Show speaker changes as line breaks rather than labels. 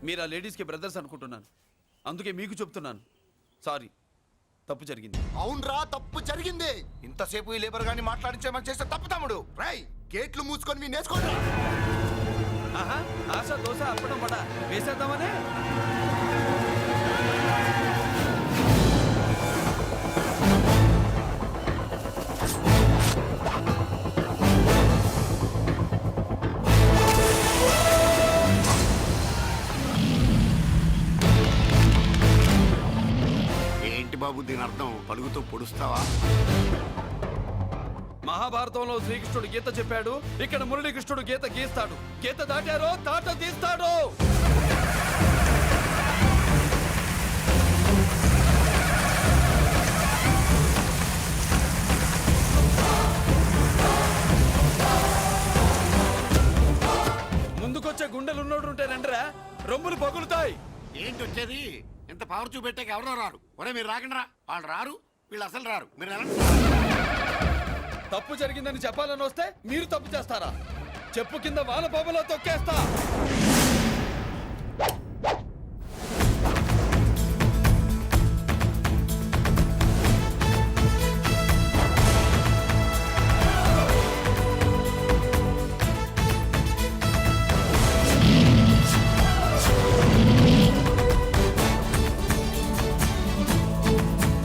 మీరు ఆ లేడీస్కి బ్రదర్స్ అనుకుంటున్నాను, అందుకే మీకు చెప్తున్నాను. సారీ, తప్పు జరిగింది.
అవునరా, తప్పు జరిగింది.
ఇంతసేపు ఈ లేబర్ గాని మాట్లాడించేమని చేస్తే తప్పు తమ్ముడు.
రై, గేట్లు మూసుకొని మీ నేర్చుకోండి.
ఆహా, ఆశ దోశ అప్పడం వడ వేసేద్దామనే.
ఏంటి బాబు దీని అర్థం? పలుగుతూ పొడుస్తావా?
మహాభారతంలో శ్రీకృష్ణుడు గీత చెప్పాడు, ఇక్కడ మురళీకృష్ణుడు గీత గీస్తాడు. గీత దాటారో తాట తీస్తాడు. ముందుకొచ్చే గుండెలున్నోడు ఉంటే రండిరా, రొమ్ములు పగులుతాయి.
ఏంటి వచ్చేది? ఇంత పవర్ చూపెట్టాక ఎవరో రారు. ఒరే మీరు రాకండి రా. వాళ్ళు రారు, వీళ్ళు అసలు రారు. మీరు ఎలా?
తప్పు జరిగిందని చెప్పాలని వస్తే మీరు తప్పు చేస్తారా? చెప్పు కింద వాన బాబులో తొక్కేస్తా.